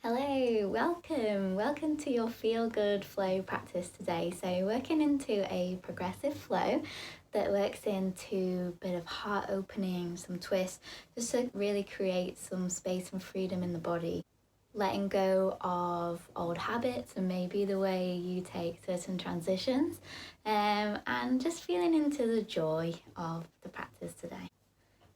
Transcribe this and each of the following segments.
Hello, welcome to your Feel Good Flow practice today. So working into a progressive flow that works into a bit of heart opening, some twists, just to really create some space and freedom in the body. Letting go of old habits and maybe the way you take certain transitions, and just feeling into the joy of the practice today.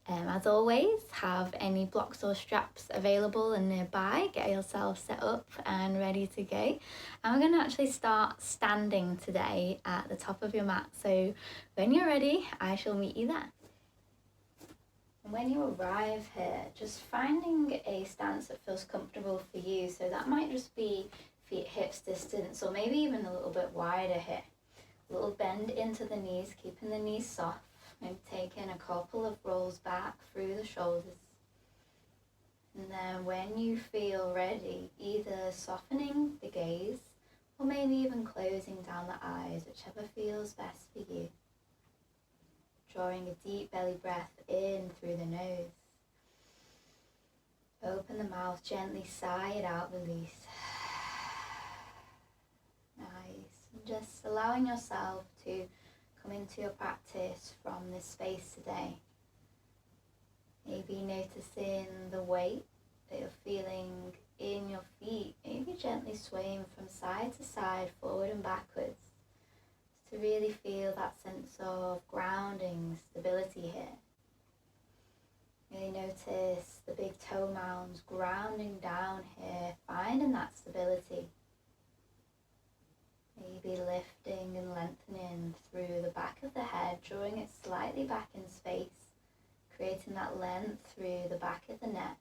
As always, have any blocks or straps available and nearby. Get yourself set up and ready to go. And we're going to actually start standing today at the top of your mat. So when you're ready, I shall meet you there. And when you arrive here, just finding a stance that feels comfortable for you. So that might just be feet hips distance, or maybe even a little bit wider here. A little bend into the knees, keeping the knees soft. Maybe taking a couple of rolls back through the shoulders. And then when you feel ready, either softening the gaze or maybe even closing down the eyes, whichever feels best for you. Drawing a deep belly breath in through the nose. Open the mouth, gently sigh it out, release. Nice. And just allowing yourself to come into your practice from this space today. Maybe noticing the weight that you're feeling in your feet, maybe gently swaying from side to side, forward and backwards, to really feel that sense of grounding, stability here. Really notice the big toe mounds grounding down here, finding that stability. Maybe lifting and lengthening through the back of the head, drawing it slightly back in space, creating that length through the back of the neck.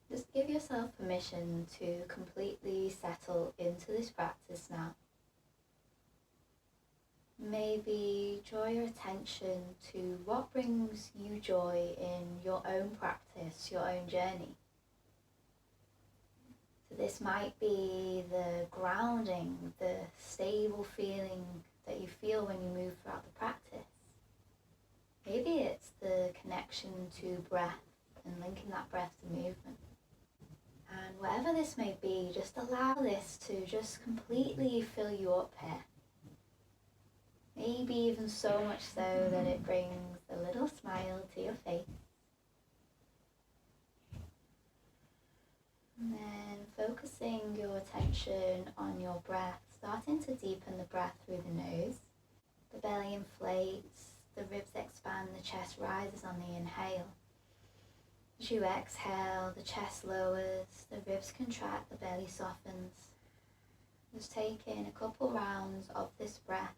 Just give yourself permission to completely settle into this practice now. Maybe draw your attention to what brings you joy in your own practice, your own journey. This might be the grounding, the stable feeling that you feel when you move throughout the practice. Maybe it's the connection to breath and linking that breath to movement. And whatever this may be, just allow this to just completely fill you up here. Maybe even so much so that it brings a little smile to your face. And then focusing your attention on your breath, starting to deepen the breath through the nose. The belly inflates, the ribs expand, the chest rises on the inhale. As you exhale, the chest lowers, the ribs contract, the belly softens. Just taking a couple rounds of this breath.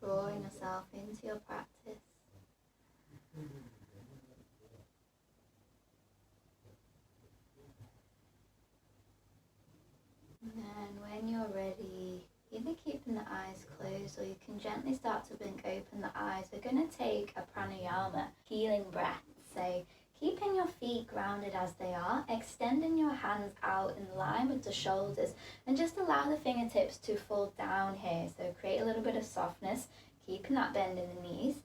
Drawing yourself into your practice. And then when you're ready, either keeping the eyes closed or you can gently start to blink open the eyes. We're going to take a pranayama, healing breath. So keeping your feet grounded as they are, extending your hands out in line with the shoulders, and just allow the fingertips to fall down here. So create a little bit of softness, keeping that bend in the knees.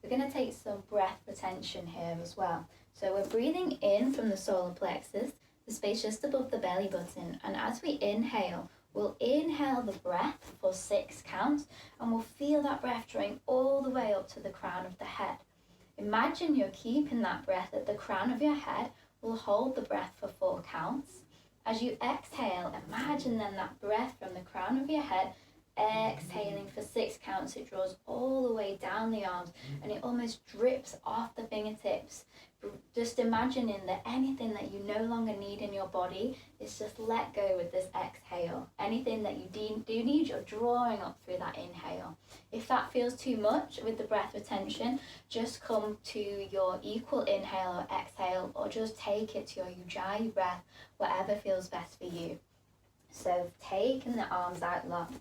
We're going to take some breath retention here as well. So we're breathing in from the solar plexus, the space just above the belly button, and as we inhale, we'll inhale the breath for 6 counts, and we'll feel that breath drawing all the way up to the crown of the head. Imagine you're keeping that breath at the crown of your head. We'll hold the breath for 4 counts. As you exhale, imagine then that breath from the crown of your head, exhaling for 6 counts. It draws all the way down the arms and it almost drips off the fingertips. Just imagining that anything that you no longer need in your body is just let go with this exhale. Anything that you do need, you're drawing up through that inhale. If that feels too much with the breath retention, just come to your equal inhale or exhale, or just take it to your ujjayi breath, whatever feels best for you. So taking the arms out long.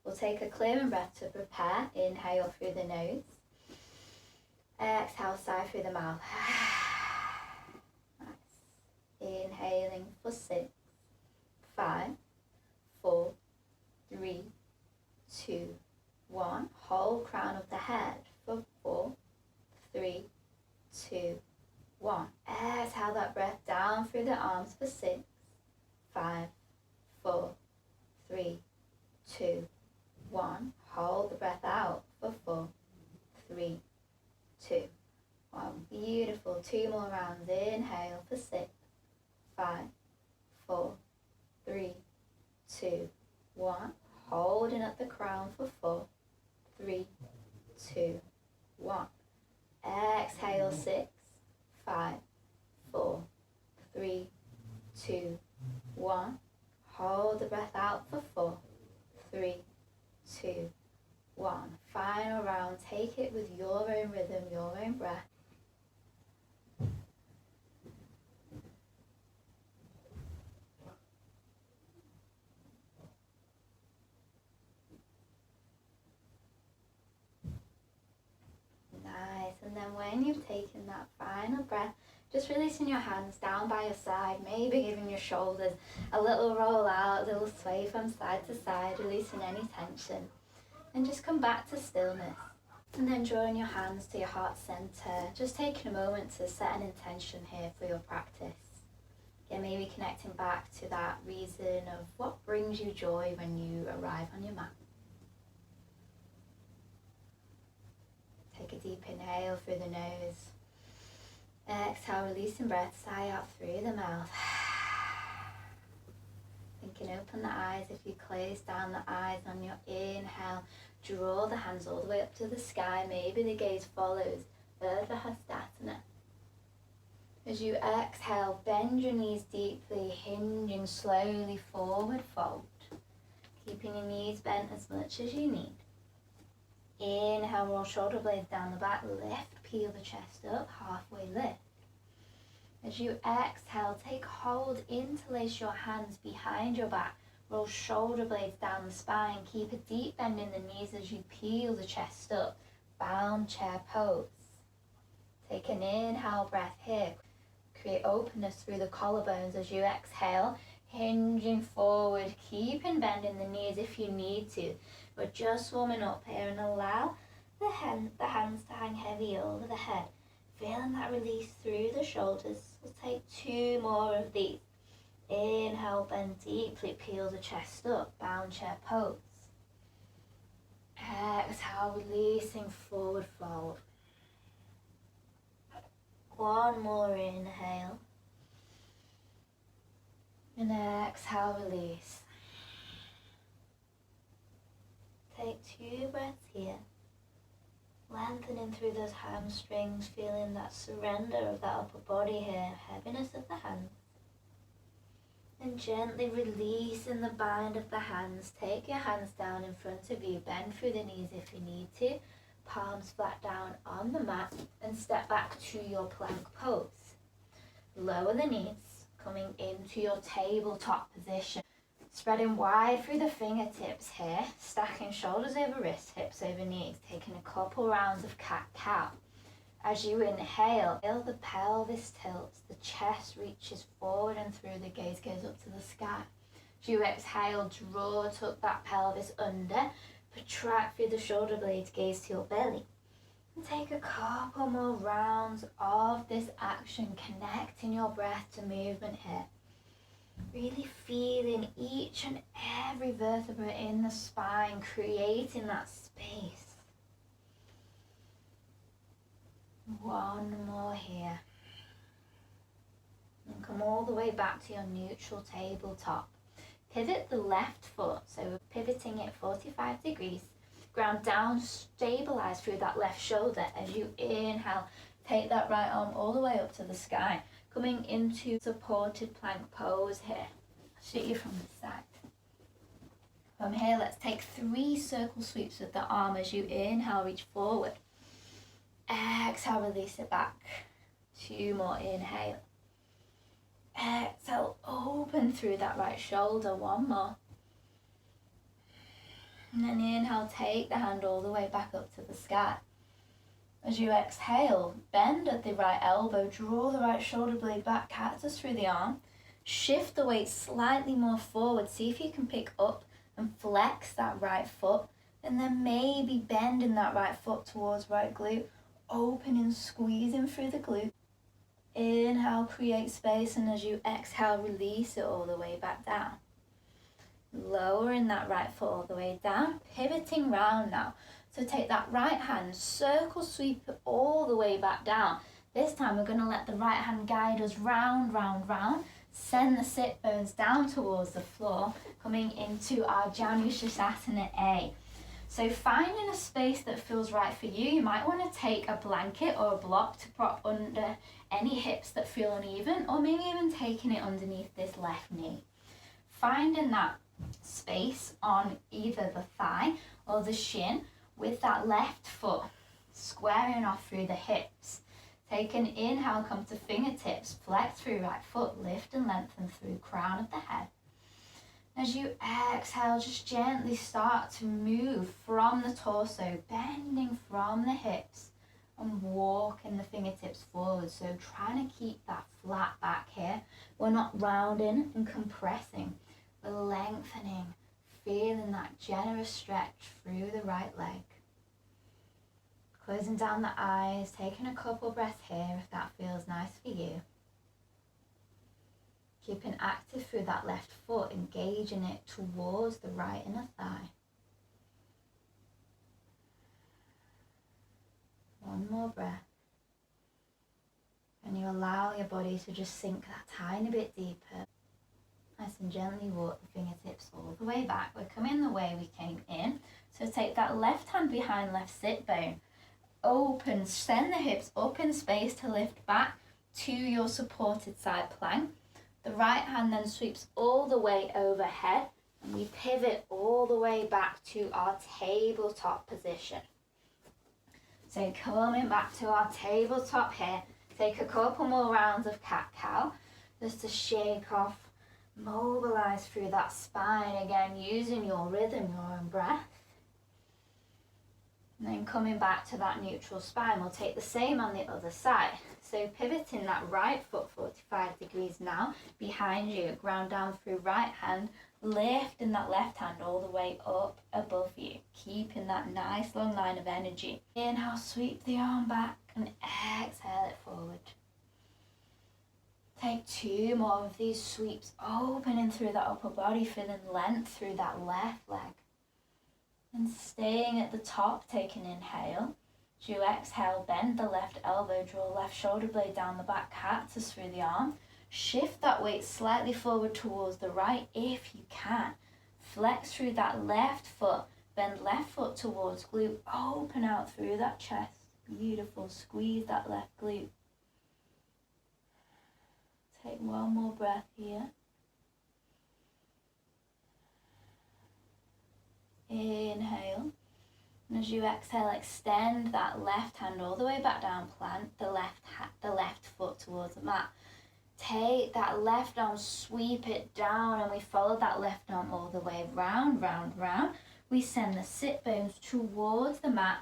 We'll take a clearing breath to prepare. Inhale through the nose. Exhale, sigh through the mouth. Nice. Inhaling for 6, 5, 4, 3, 2, 1. Whole crown of the head for 4, 3, hold 2 more rounds. Inhale for 6, 5, 4, 3, 2, 1. Holding at the crown for 4, 3, 2, 1. Exhale 6, 5, 4, 3, 2, 1. Hold the breath out for 4, 3, 2, 1. Final round. Take it with your own rhythm, your own breath. Nice. And then when you've taken that final breath, just releasing your hands down by your side, maybe giving your shoulders a little roll out, a little sway from side to side, releasing any tension. And just come back to stillness. And then drawing your hands to your heart center, just taking a moment to set an intention here for your practice. Again, maybe connecting back to that reason of what brings you joy when you arrive on your mat. Take a deep inhale through the nose. Exhale, releasing breath, sigh out through the mouth. Thinking open the eyes. If you close down the eyes on your inhale, draw the hands all the way up to the sky. Maybe the gaze follows Urdhva Hastasana. As you exhale, bend your knees deeply, hinging slowly forward fold. Keeping your knees bent as much as you need. Inhale, roll shoulder blades down the back, lift, peel the chest up, halfway lift. As you exhale, take hold, interlace your hands behind your back, roll shoulder blades down the spine, keep a deep bend in the knees as you peel the chest up, bound chair pose. Take an inhale breath here, create openness through the collarbones as you exhale, hinging forward, keeping bending the knees if you need to. We're just warming up here and allow the hands to hang heavy over the head. Feeling that release through the shoulders. We'll take 2 more of these. Inhale, bend deeply, peel the chest up, bound chair pose. Exhale, releasing forward fold. 1 more inhale. And exhale, release. Take 2 breaths here. Lengthening through those hamstrings, feeling that surrender of that upper body here, heaviness of the hands. And gently releasing the bind of the hands. Take your hands down in front of you, bend through the knees if you need to. Palms flat down on the mat and step back to your plank pose. Lower the knees, coming into your tabletop position. Spreading wide through the fingertips here, stacking shoulders over wrists, hips over knees, taking a couple rounds of cat-cow. As you inhale, feel the pelvis tilts, the chest reaches forward and through, the gaze goes up to the sky. As you exhale, tuck that pelvis under, protract through the shoulder blades, gaze to your belly. And take a couple more rounds of this action, connecting your breath to movement here. Really feeling each and every vertebra in the spine, creating that space. 1 more here. And come all the way back to your neutral tabletop. Pivot the left foot, so we're pivoting it 45 degrees. Ground down, stabilize through that left shoulder. As you inhale, take that right arm all the way up to the sky. Coming into supported plank pose here. I'll shoot you from the side. From here, let's take 3 circle sweeps with the arm as you inhale, reach forward. Exhale, release it back. 2 more, inhale. Exhale, open through that right shoulder. 1 more. And then inhale, take the hand all the way back up to the sky. As you exhale, bend at the right elbow, draw the right shoulder blade back, cactus through the arm. Shift the weight slightly more forward. See if you can pick up and flex that right foot. And then maybe bending that right foot towards right glute. Opening, squeezing through the glute. Inhale, create space, and as you exhale, release it all the way back down. Lowering that right foot all the way down, pivoting round now. So take that right hand, circle sweep it all the way back down. This time we're going to let the right hand guide us round, round, round. Send the sit bones down towards the floor, coming into our Janushasana A. So finding a space that feels right for you, you might want to take a blanket or a block to prop under any hips that feel uneven, or maybe even taking it underneath this left knee. Finding that space on either the thigh or the shin with that left foot squaring off through the hips. Take an inhale, come to fingertips, flex through right foot, lift and lengthen through crown of the head. As you exhale, just gently start to move from the torso, bending from the hips and walking the fingertips forward. So trying to keep that flat back here. We're not rounding and compressing, we're lengthening, feeling that generous stretch through the right leg. Closing down the eyes, taking a couple breaths here if that feels nice for you. Keeping active through that left foot, engaging it towards the right inner thigh. One more breath. And you allow your body to just sink that tiny bit deeper. Nice and gently walk the fingertips all the way back. We're coming the way we came in. So take that left hand behind left sit bone. Open, send the hips up in space to lift back to your supported side plank. The right hand then sweeps all the way overhead and we pivot all the way back to our tabletop position. So coming back to our tabletop here, take a couple more rounds of cat-cow just to shake off, mobilize through that spine again, using your rhythm, your own breath. And then coming back to that neutral spine, we'll take the same on the other side. So pivoting that right foot 45 degrees now behind you, ground down through right hand, lifting that left hand all the way up above you, keeping that nice long line of energy. Inhale, sweep the arm back and exhale it forward. Take 2 more of these sweeps, opening through that upper body, feeling length through that left leg. And staying at the top, take an inhale. As you exhale, bend the left elbow, draw left shoulder blade down the back, cactus through the arm. Shift that weight slightly forward towards the right if you can. Flex through that left foot, bend left foot towards glute, open out through that chest. Beautiful, squeeze that left glute. Take one more breath here. Inhale, and as you exhale, extend that left hand all the way back down, plant the left foot towards the mat. Take that left arm, sweep it down, and we follow that left arm all the way round, round, round. We send the sit bones towards the mat.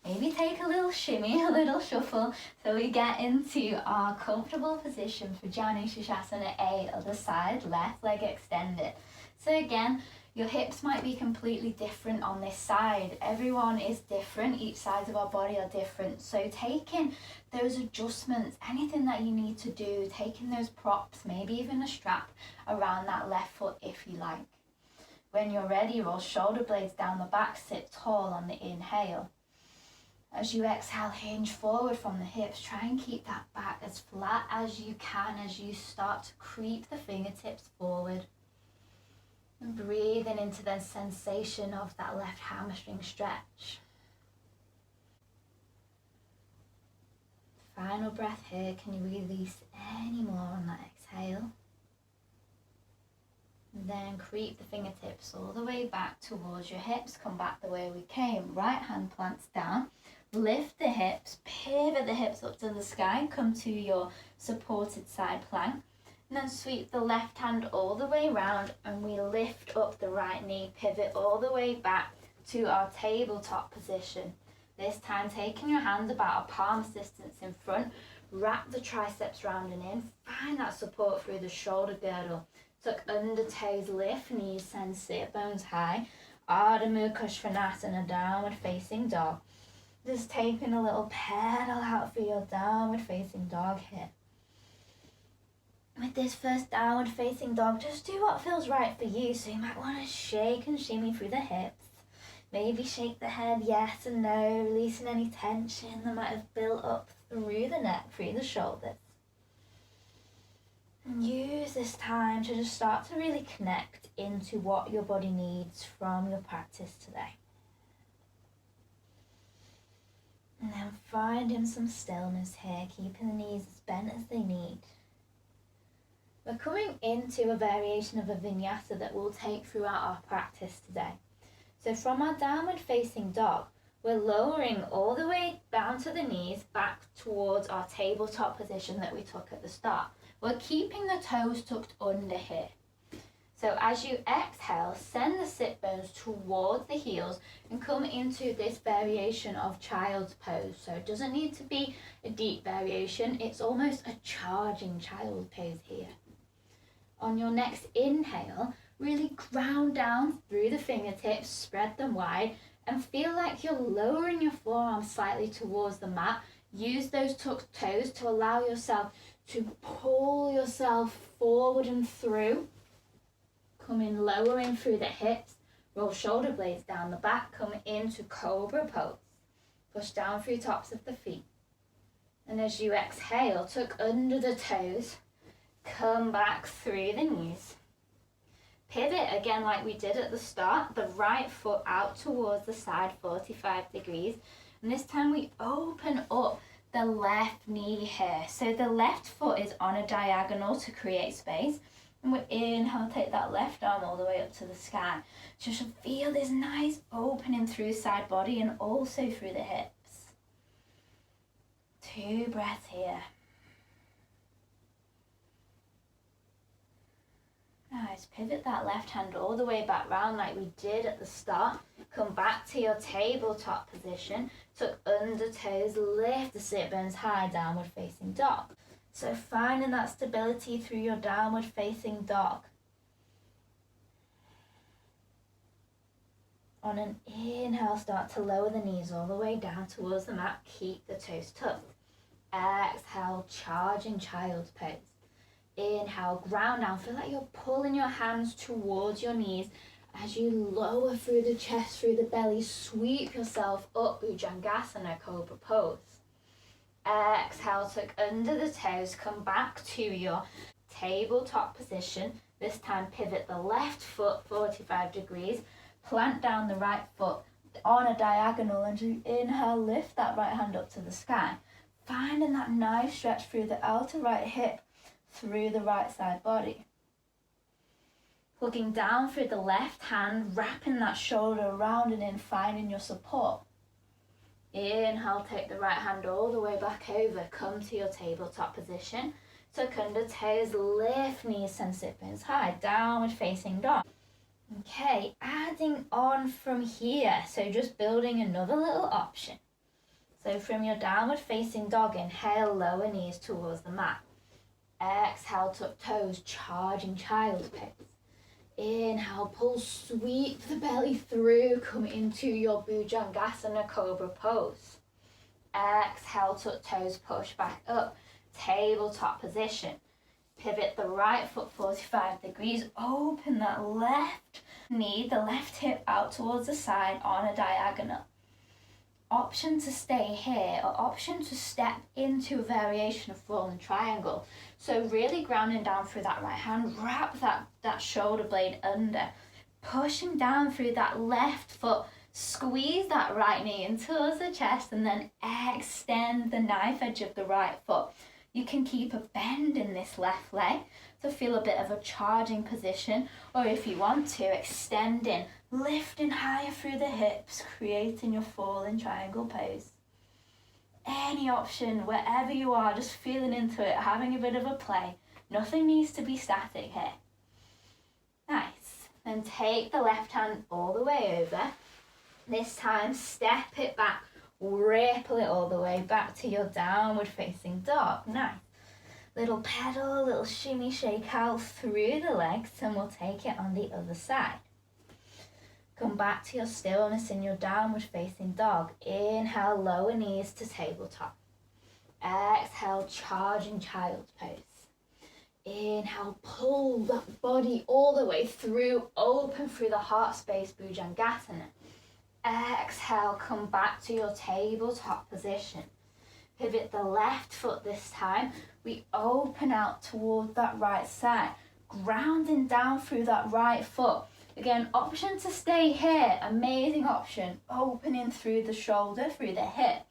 Maybe take a little shimmy, a little shuffle, so we get into our comfortable position for Janushasana A, other side, left leg extended. So again, your hips might be completely different on this side. Everyone is different. Each sides of our body are different. So taking those adjustments, anything that you need to do, taking those props, maybe even a strap around that left foot if you like. When you're ready, roll shoulder blades down the back, sit tall on the inhale. As you exhale, hinge forward from the hips. Try and keep that back as flat as you can as you start to creep the fingertips forward. And breathing into the sensation of that left hamstring stretch. Final breath here. Can you release any more on that exhale? And then creep the fingertips all the way back towards your hips. Come back the way we came. Right hand plants down. Lift the hips. Pivot the hips up to the sky. Come to your supported side plank. And then sweep the left hand all the way round and we lift up the right knee, pivot all the way back to our tabletop position. This time taking your hands about a palm's distance in front, wrap the triceps round and in, find that support through the shoulder girdle. Tuck under toes, lift knees, send sit bones high. Ardha Mukha Svanasana, downward facing dog. Just taking a little pedal out for your downward facing dog here. With this first downward facing dog, just do what feels right for you. So you might want to shake and shimmy through the hips. Maybe shake the head yes and no, releasing any tension that might have built up through the neck, through the shoulders. And use this time to just start to really connect into what your body needs from your practice today. And then finding some stillness here, keeping the knees as bent as they need. We're coming into a variation of a vinyasa that we'll take throughout our practice today. So from our downward facing dog, we're lowering all the way down to the knees back towards our tabletop position that we took at the start. We're keeping the toes tucked under here. So as you exhale, send the sit bones towards the heels and come into this variation of child's pose. So it doesn't need to be a deep variation, it's almost a charging child pose here. On your next inhale, really ground down through the fingertips, spread them wide, and feel like you're lowering your forearms slightly towards the mat. Use those tucked toes to allow yourself to pull yourself forward and through. Coming lower in through the hips, roll shoulder blades down the back, come into cobra pose. Push down through tops of the feet. And as you exhale, tuck under the toes, come back through the knees. Pivot again like we did at the start, the right foot out towards the side 45 degrees. And this time we open up the left knee here. So the left foot is on a diagonal to create space. And we inhale, take that left arm all the way up to the sky. Just feel this nice opening through side body and also through the hips. 2 breaths here. Nice, pivot that left hand all the way back round like we did at the start. Come back to your tabletop position. Tuck under toes, lift the sit bones high, downward facing dog. So finding that stability through your downward facing dog. On an inhale, start to lower the knees all the way down towards the mat. Keep the toes tucked. Exhale, charging child's pose. Inhale, ground down. Feel like you're pulling your hands towards your knees as you lower through the chest, through the belly. Sweep yourself up, Bhujangasana, cobra pose. Exhale, tuck under the toes, come back to your tabletop position. This time pivot the left foot 45 degrees, plant down the right foot on a diagonal, and you inhale, lift that right hand up to the sky. Finding that nice stretch through the outer right hip, through the right side body. Looking down through the left hand, wrapping that shoulder around and in, finding your support. Inhale, take the right hand all the way back over, come to your tabletop position. Tuck under toes, lift knees and sit bones high, downward facing dog. Okay, adding on from here, so just building another little option. So from your downward facing dog, inhale, lower knees towards the mat. Exhale, tuck toes, charging child's pose. Inhale, pull, sweep the belly through, come into your Bhujangasana, cobra pose. Exhale, tuck toes, push back up, tabletop position. Pivot the right foot 45 degrees, open that left knee, the left hip out towards the side on a diagonal. Option to stay here or option to step into a variation of rolling triangle. So really grounding down through that right hand, wrap that shoulder blade under, pushing down through that left foot, squeeze that right knee in towards the chest and then extend the knife edge of the right foot. You can keep a bend in this left leg to feel a bit of a charging position, or if you want to, extending, lifting higher through the hips, creating your falling triangle pose. Any option, wherever you are, just feeling into it, having a bit of a play. Nothing needs to be static here. Nice. Then take the left hand all the way over. This time, step it back, ripple it all the way back to your downward facing dog. Nice. Little pedal, little shimmy shake out through the legs, and we'll take it on the other side. Come back to your stillness in your downward facing dog. Inhale, lower knees to tabletop. Exhale, charging child's pose. Inhale, pull that body all the way through, open through the heart space, Bhujangasana. Exhale, come back to your tabletop position. Pivot the left foot this time. We open out toward that right side, grounding down through that right foot. Again, option to stay here, amazing option. Opening through the shoulder, through the hip.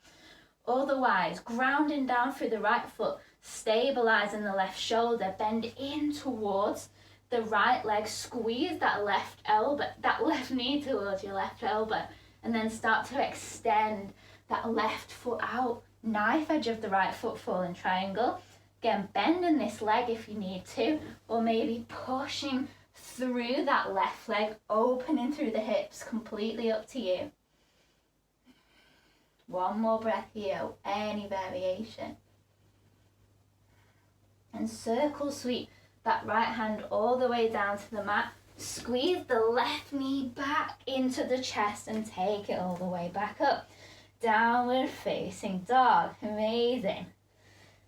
Otherwise, grounding down through the right foot, stabilizing the left shoulder, bend in towards the right leg, squeeze that left elbow, that left knee towards your left elbow, and then start to extend that left foot out, knife edge of the right foot, falling triangle. Again, bending this leg if you need to, or maybe pushing through that left leg, opening through the hips, completely up to you. One more breath here, any variation. And circle sweep that right hand all the way down to the mat. Squeeze the left knee back into the chest and take it all the way back up. Downward facing dog, amazing.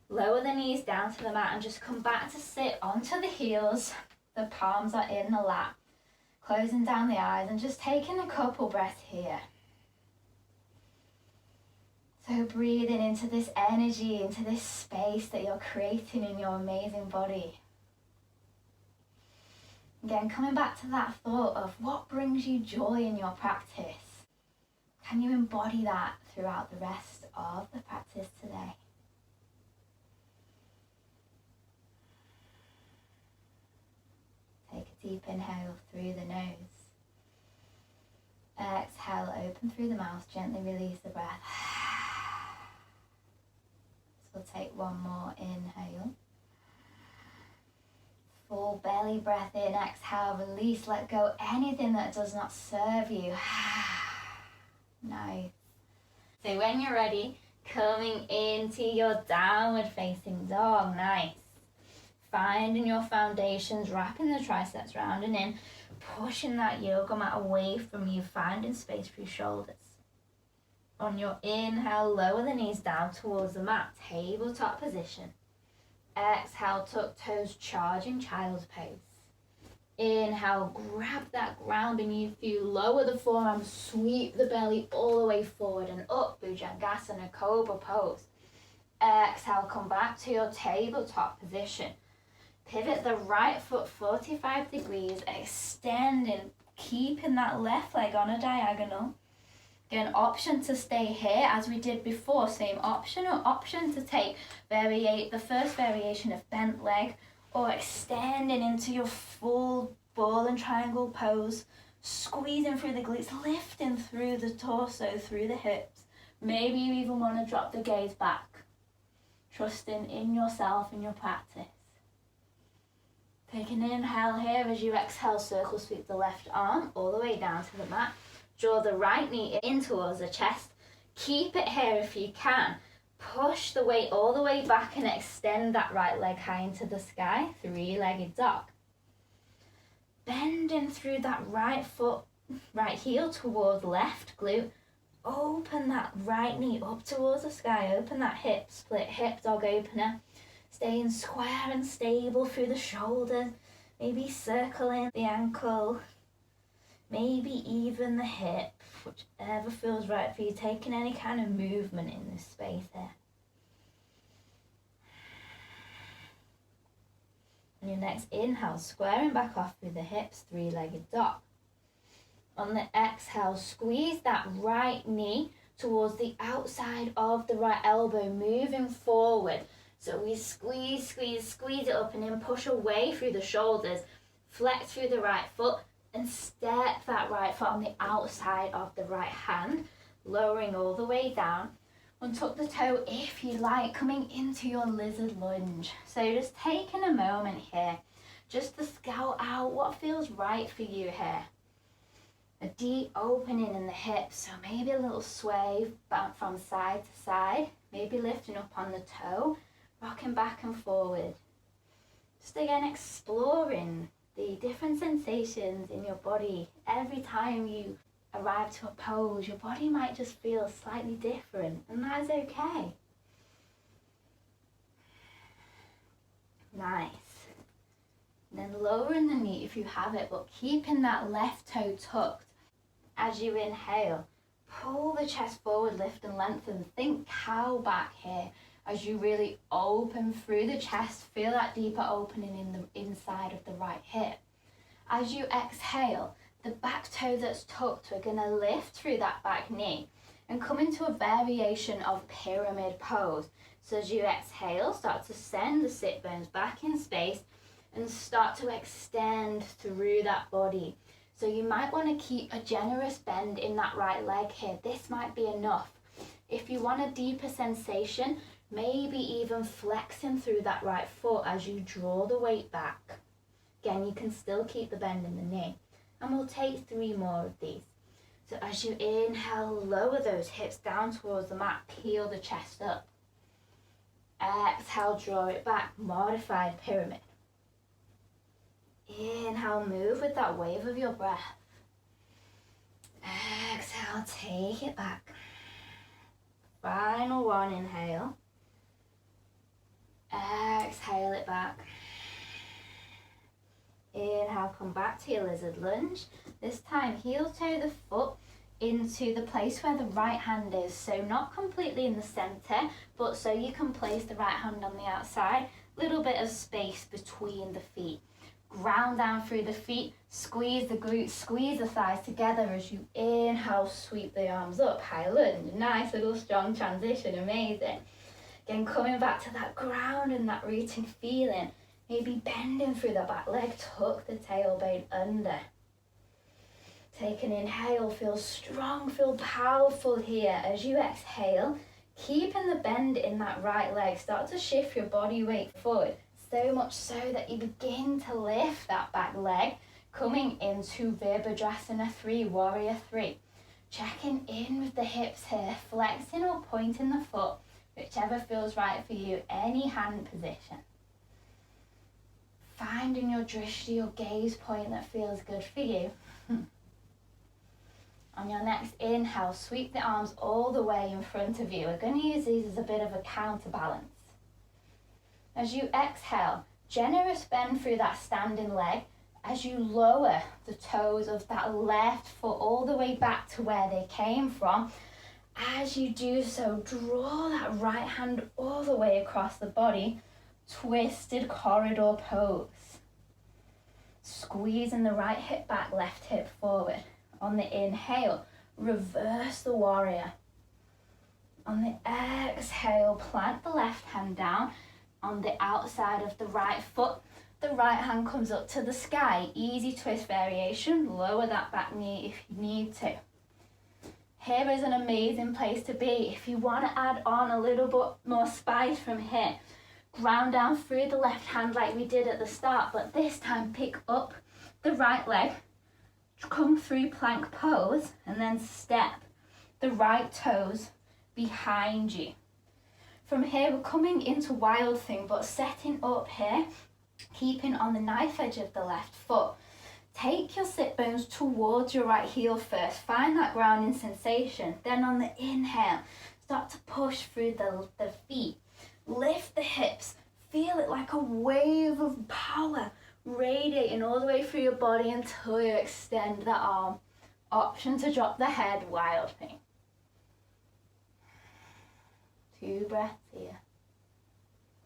Lower the knees down to the mat and just come back to sit onto the heels. The palms are in the lap. Closing down the eyes and just taking a couple breaths here. So breathing into this energy, into this space that you're creating in your amazing body. Again, coming back to that thought of what brings you joy in your practice. Can you embody that throughout the rest of the practice today? Take a deep inhale through the nose. Exhale, open through the mouth, gently release the breath. So we'll take one more inhale. Full belly breath in, exhale, release, let go anything that does not serve you. Nice. So when you're ready, coming into your downward facing dog, nice. Finding your foundations, wrapping the triceps round and in, pushing that yoga mat away from you, finding space for your shoulders. On your inhale, lower the knees down towards the mat, tabletop position. Exhale, tuck toes, charging child's pose. Inhale, grab that ground beneath you, lower the forearms, sweep the belly all the way forward and up, Bhujangasana, Cobra pose. Exhale, come back to your tabletop position. Pivot the right foot 45 degrees, extending, keeping that left leg on a diagonal. Again, option to stay here as we did before, same option, or option to take the first variation of bent leg, or extending into your full ball and triangle pose, squeezing through the glutes, lifting through the torso, through the hips. Maybe you even want to drop the gaze back, trusting in yourself and your practice. Take an inhale here. As you exhale, circle sweep the left arm all the way down to the mat. Draw the right knee in towards the chest. Keep it here if you can. Push the weight all the way back and extend that right leg high into the sky, three-legged dog. Bending through that right foot, right heel towards left glute. Open that right knee up towards the sky. Open that hip, split hip dog opener. Staying square and stable through the shoulders. Maybe circling the ankle. Maybe even the hip, whichever feels right for you. Taking any kind of movement in this space here. On your next inhale, squaring back off through the hips, three-legged dog. On the exhale, squeeze that right knee towards the outside of the right elbow, moving forward. So we squeeze it up and then push away through the shoulders, flex through the right foot, and step that right foot on the outside of the right hand, lowering all the way down. Untuck the toe if you like, coming into your lizard lunge. So just taking a moment here, just to scout out what feels right for you here. A deep opening in the hips, so maybe a little sway back from side to side, maybe lifting up on the toe, rocking back and forward. Just again exploring the different sensations in your body. Every time you arrive to a pose, your body might just feel slightly different, and that's okay. Nice. And then lowering the knee if you have it, but keeping that left toe tucked. As you inhale, Pull the chest forward, lift and lengthen. Think cow back here as you really open through the chest. Feel that deeper opening in the inside of the right hip. As you exhale, the back toe that's tucked, we're going to lift through that back knee and come into a variation of pyramid pose. So as you exhale, start to send the sit bones back in space and start to extend through that body. So you might want to keep a generous bend in that right leg here. This might be enough. If you want a deeper sensation, maybe even flexing through that right foot as you draw the weight back. Again, you can still keep the bend in the knee. And we'll take 3 more of these. So as you inhale, lower those hips down towards the mat, peel the chest up. Exhale, draw it back, modified pyramid. Inhale, move with that wave of your breath. Exhale, take it back. Final one, inhale. Exhale it back. Inhale, come back to your lizard lunge. This time, heel toe the foot into the place where the right hand is. So not completely in the center, but so you can place the right hand on the outside. Little bit of space between the feet. Ground down through the feet, squeeze the glutes, squeeze the thighs together as you inhale, sweep the arms up, high lunge. Nice little strong transition, amazing. Again, coming back to that ground and that rooting feeling. Maybe bending through the back leg, tuck the tailbone under. Take an inhale, feel strong, feel powerful here. As you exhale, keeping the bend in that right leg, start to shift your body weight forward. So much so that you begin to lift that back leg, coming into Virabhadrasana 3, Warrior 3. Checking in with the hips here, flexing or pointing the foot, whichever feels right for you, any hand position. Finding your drishti, your gaze point that feels good for you. On your next inhale, sweep the arms all the way in front of you. We're going to use these as a bit of a counterbalance. As you exhale, generous bend through that standing leg as you lower the toes of that left foot all the way back to where they came from. As you do so, draw that right hand all the way across the body. Twisted corridor pose. Squeezing the right hip back, left hip forward. On the inhale, reverse the warrior. On the exhale, plant the left hand down on the outside of the right foot. The right hand comes up to the sky. Easy twist variation. Lower that back knee if you need to. Here is an amazing place to be. If you want to add on a little bit more spice from here, ground down through the left hand like we did at the start, but this time pick up the right leg, come through plank pose, and then step the right toes behind you. From here, we're coming into wild thing, but setting up here, keeping on the knife edge of the left foot. Take your sit bones towards your right heel first. Find that grounding sensation. Then on the inhale, start to push through the feet. Lift the hips. Feel it like a wave of power radiating all the way through your body until you extend the arm. Option to drop the head, wild thing. 2 breaths here.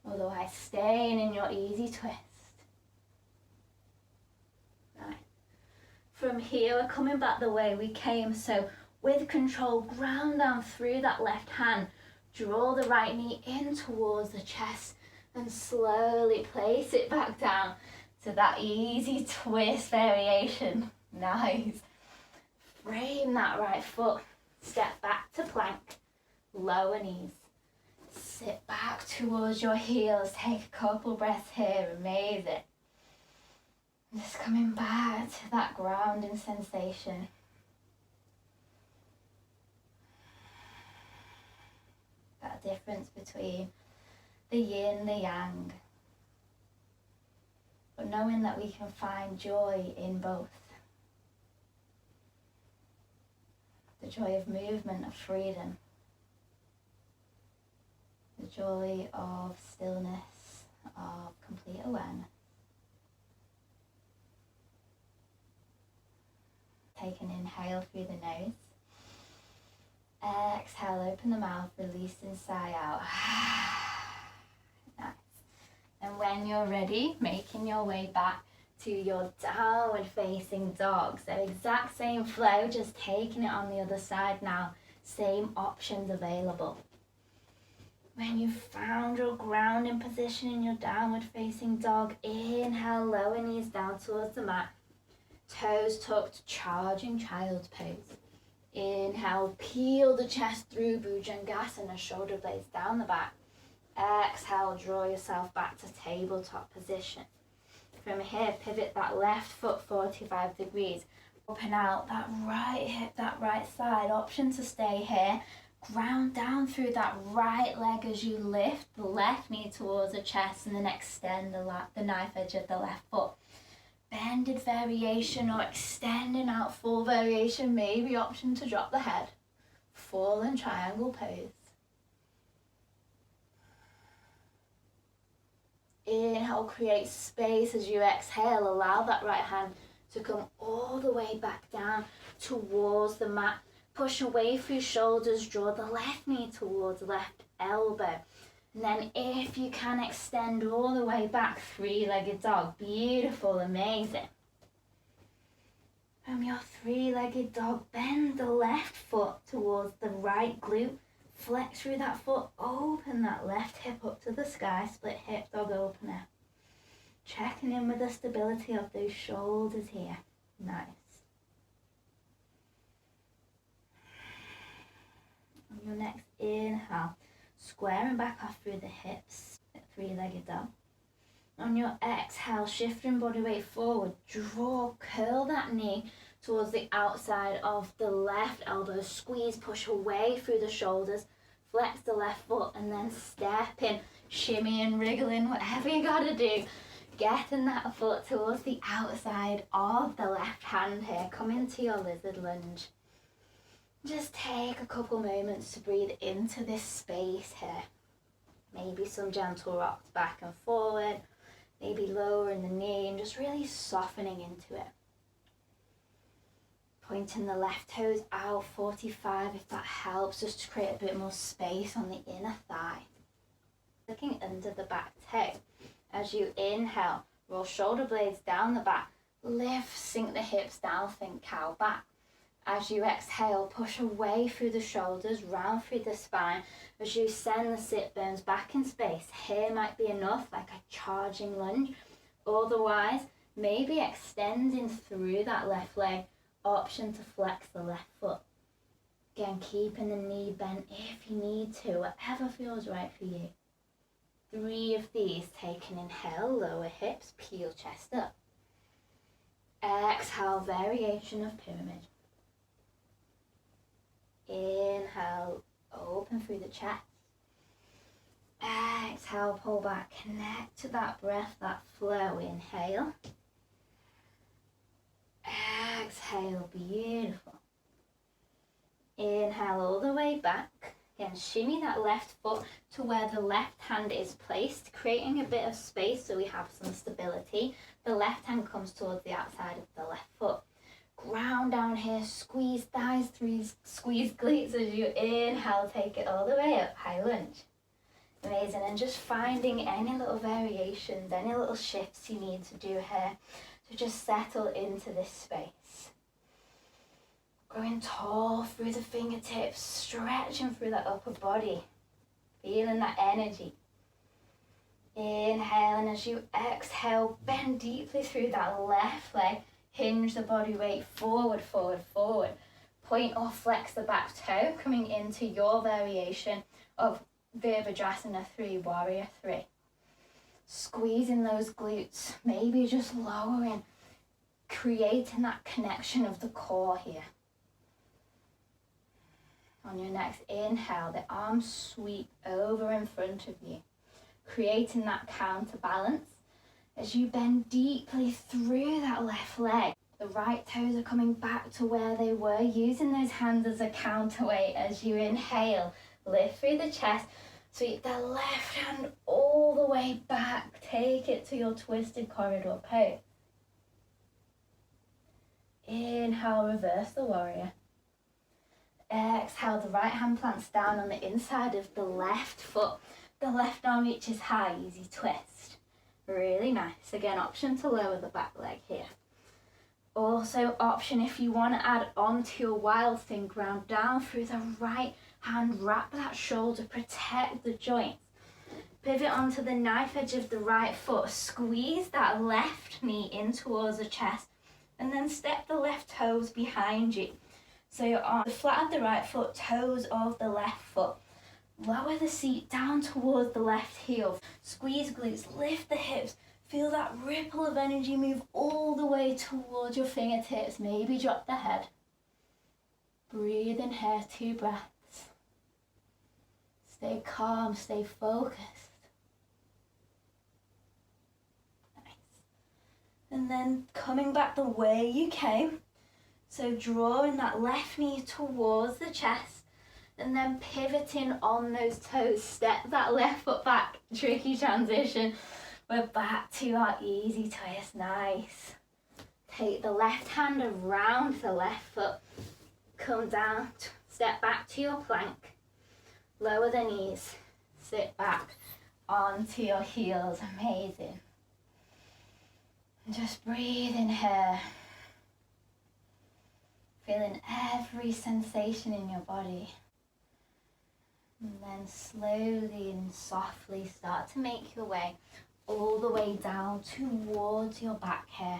Otherwise, staying in your easy twist. Right. From here, we're coming back the way we came. So with control, ground down through that left hand. Draw the right knee in towards the chest and slowly place it back down to that easy twist variation. Nice. Frame that right foot. Step back to plank. Lower knees. Sit back towards your heels. Take a couple breaths here. Amazing. Just coming back to that grounding sensation. That difference between the yin, the yang. But knowing that we can find joy in both. The joy of movement, of freedom. The joy of stillness, of complete awareness. Take an inhale through the nose. Exhale, open the mouth, releasing sigh out. Nice. And when you're ready, making your way back to your downward facing dog. So exact same flow, just taking it on the other side now. Same options available. When you've found your grounding position in your downward facing dog, inhale, lower knees down towards the mat. Toes tucked, charging child's pose. Inhale, peel the chest through Bhujangasana, shoulder blades down the back. Exhale, draw yourself back to tabletop position. From here, pivot that left foot 45 degrees. Open out that right hip, that right side. Option to stay here. Ground down through that right leg as you lift the left knee towards the chest and then extend the knife edge of the left foot. Bended variation or extending out full variation, maybe option to drop the head. Fallen triangle pose. Inhale, create space as you exhale. Allow that right hand to come all the way back down towards the mat. Push away through shoulders, draw the left knee towards left elbow. And then if you can, extend all the way back, three-legged dog. Beautiful, amazing. From your three-legged dog, bend the left foot towards the right glute. Flex through that foot, open that left hip up to the sky, split hip dog opener. Checking in with the stability of those shoulders here. Nice. On your next inhale, squaring back off through the hips, three-legged dog. On your exhale, shifting body weight forward, curl that knee towards the outside of the left elbow, squeeze, push away through the shoulders, flex the left foot, and then step in, shimmying, wriggling, whatever you gotta do. Getting that foot towards the outside of the left hand here, come into your lizard lunge. Just take a couple moments to breathe into this space here. Maybe some gentle rocks back and forward, maybe lowering the knee and just really softening into it. Pointing the left toes out, 45 if that helps, just to create a bit more space on the inner thigh. Looking under the back toe. As you inhale, roll shoulder blades down the back, lift, sink the hips down, think cow back. As you exhale, push away through the shoulders, round through the spine. As you send the sit bones back in space, here might be enough, like a charging lunge. Otherwise, maybe extending through that left leg, option to flex the left foot. Again, keeping the knee bent if you need to, whatever feels right for you. 3 of these, take an inhale, lower hips, peel chest up. Exhale, variation of pyramid. Inhale, open through the chest. Exhale, pull back, connect to that breath, that flow. Inhale. Exhale, beautiful. Inhale all the way back. Again, shimmy that left foot to where the left hand is placed, creating a bit of space so we have some stability. The left hand comes towards the outside of the left foot. Ground down here, squeeze thighs, squeeze glutes as you inhale, take it all the way up, high lunge. Amazing, and just finding any little variations, any little shifts you need to do here to just settle into this space. Growing tall through the fingertips, stretching through that upper body, feeling that energy. Inhale, and as you exhale, bend deeply through that left leg. Hinge the body weight forward, forward, forward. Point or flex the back toe, coming into your variation of Virabhadrasana 3, Warrior 3. Squeezing those glutes, maybe just lowering, creating that connection of the core here. On your next inhale, the arms sweep over in front of you, creating that counterbalance. As you bend deeply through that left leg, the right toes are coming back to where they were, using those hands as a counterweight. As you inhale, lift through the chest, sweep the left hand all the way back, take it to your twisted corridor pose. Inhale, reverse the warrior. exhale, the right hand plants down on the inside of the left foot. The left arm reaches high, easy twist. Really nice. Again, option to lower the back leg here. Also option if you want to add on to your wild thing, ground down through the right hand, wrap that shoulder, protect the joints. Pivot onto the knife edge of the right foot, squeeze that left knee in towards the chest, and then step the left toes behind you. So you're on the flat of the right foot, toes of the left foot. Lower the seat down towards the left heel. Squeeze glutes, lift the hips. Feel that ripple of energy move all the way towards your fingertips. Maybe drop the head. Breathe in here, 2 breaths. Stay calm, stay focused. Nice. And then coming back the way you came. So drawing that left knee towards the chest and then pivoting on those toes. Step that left foot back. Tricky transition. We're back to our easy twist. Nice. Take the left hand around the left foot. Come down. Step back to your plank. Lower the knees. Sit back onto your heels. Amazing. And just breathe in here. Feeling every sensation in your body. And then slowly and softly start to make your way all the way down towards your back here.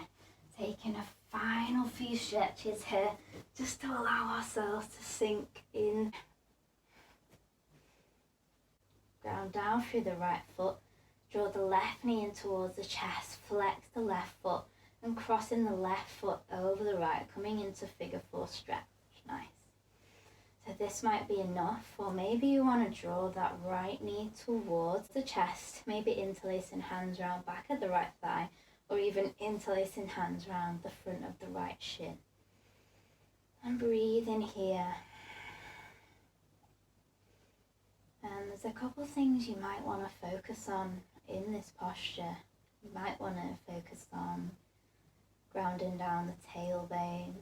Taking a final few stretches here just to allow ourselves to sink in. Ground down through the right foot. Draw the left knee in towards the chest. Flex the left foot and crossing the left foot over the right, coming into figure 4 stretch. Nice. So this might be enough, or maybe you want to draw that right knee towards the chest, maybe interlacing hands around back of the right thigh, or even interlacing hands around the front of the right shin. And breathe in here. And there's a couple things you might want to focus on in this posture. You might want to focus on grounding down the tailbone,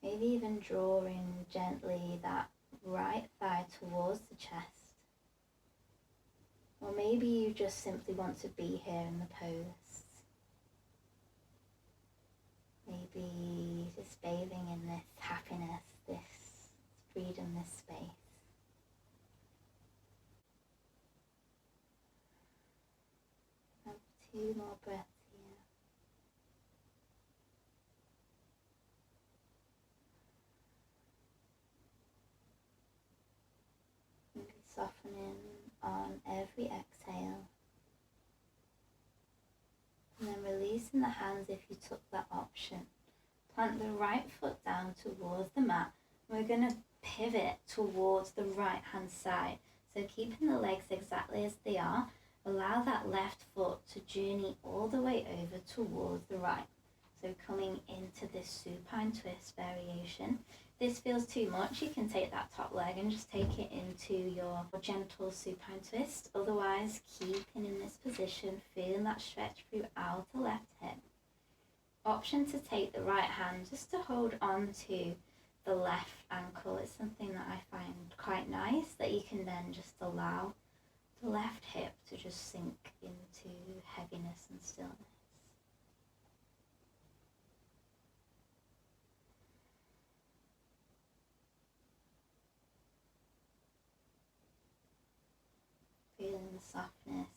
maybe even drawing gently that right thigh towards the chest. Or maybe you just simply want to be here in the pose. Maybe just bathing in this happiness, this freedom, this space. Have 2 more breaths here. Maybe softening on every exhale. And then releasing the hands if you took that option. Plant the right foot down towards the mat. We're going to pivot towards the right hand side. So keeping the legs exactly as they are, allow that left foot to journey all the way over towards the right. So coming into this supine twist variation. If this feels too much, you can take that top leg and just take it into your gentle supine twist. Otherwise, keeping in this position, feeling that stretch throughout the left hip. Option to take the right hand just to hold on to the left ankle. It's something that I find quite nice, that you can then just allow the left hip to just sink into heaviness and stillness. Feeling the softness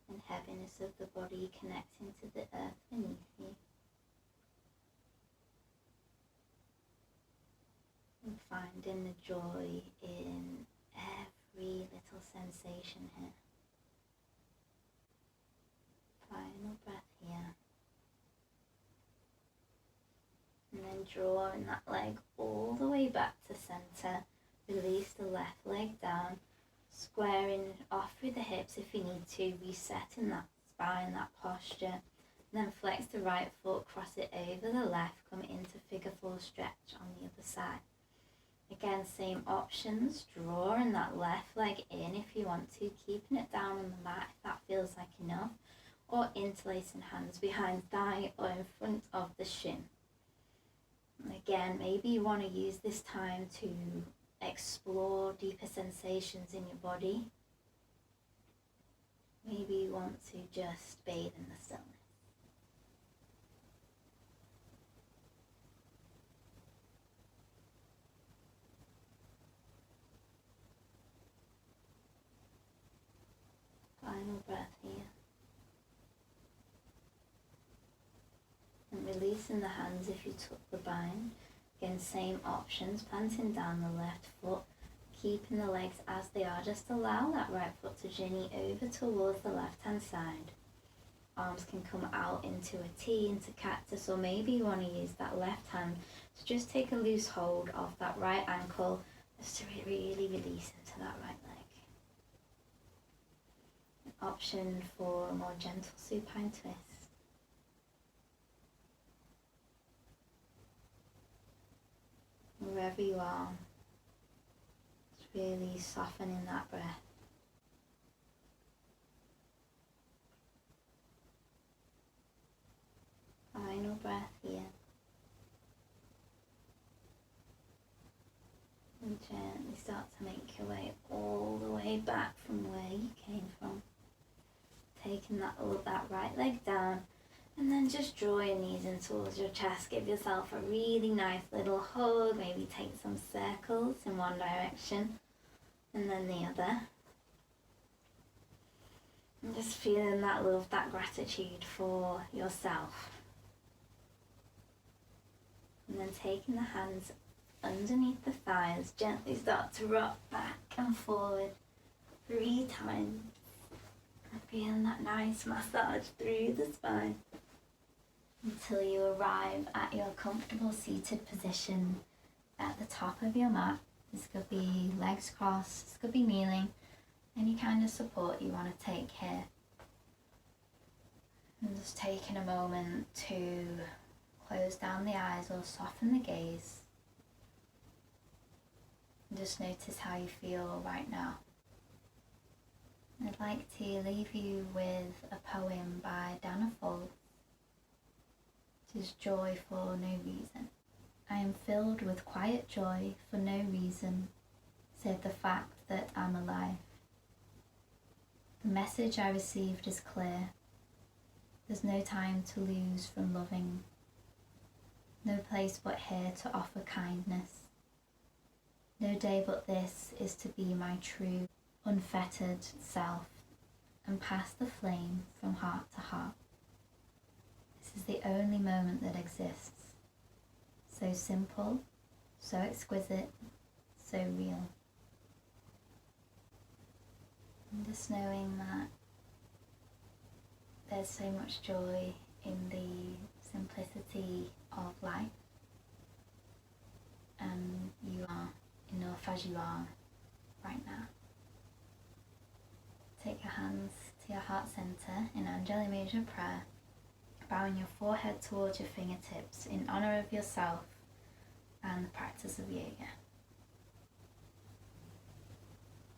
and heaviness of the body connecting to the earth beneath you. And finding the joy in every little sensation here. Final breath here. And then drawing that leg all the way back to center. Release the left leg down. Squaring off through the hips if you need to, resetting that spine, that posture. And then flex the right foot, cross it over the left, come into figure 4 stretch on the other side. Again, same options, drawing that left leg in if you want to, keeping it down on the mat if that feels like enough, or interlacing hands behind thigh or in front of the shin. And again, maybe you want to use this time to explore deeper sensations in your body. Maybe you want to just bathe in the stillness. Final breath here. And releasing the hands if you took the bind. Again, same options, planting down the left foot, keeping the legs as they are. Just allow that right foot to journey over towards the left hand side. Arms can come out into a T, into cactus, or maybe you want to use that left hand to just take a loose hold of that right ankle, just to really release into that right leg. An option for a more gentle supine twist. Wherever you are, just really softening that breath. Final breath here. And gently start to make your way all the way back from where you came from. Taking that right leg down, and then just draw your knees in towards your chest. Give yourself a really nice little hug. Maybe take some circles in one direction and then the other. And just feeling that love, that gratitude for yourself. And then taking the hands underneath the thighs, gently start to rock back and forward 3 times. And feeling that nice massage through the spine until you arrive at your comfortable seated position at the top of your mat. This could be legs crossed, this could be kneeling, any kind of support you want to take here. And just taking a moment to close down the eyes or soften the gaze. And just notice how you feel right now. I'd like to leave you with a poem by Dana Fold. It is Joy for No Reason. I am filled with quiet joy for no reason, save the fact that I'm alive. The message I received is clear. There's no time to lose from loving. No place but here to offer kindness. No day but this is to be my true, unfettered self and pass the flame from heart to heart. This is the only moment that exists. So simple, so exquisite, so real. And just knowing that there's so much joy in the simplicity of life, and you are enough as you are right now. Take your hands to your heart center in Anjali Mudra prayer, bowing your forehead towards your fingertips in honor of yourself and the practice of yoga.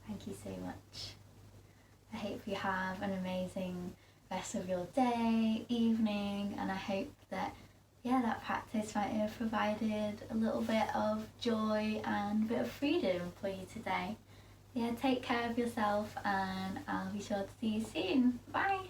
Thank you so much. I hope you have an amazing rest of your day, evening, and I hope that that practice might have provided a little bit of joy and a bit of freedom for you today. Take care of yourself, and I'll be sure to see you soon. Bye!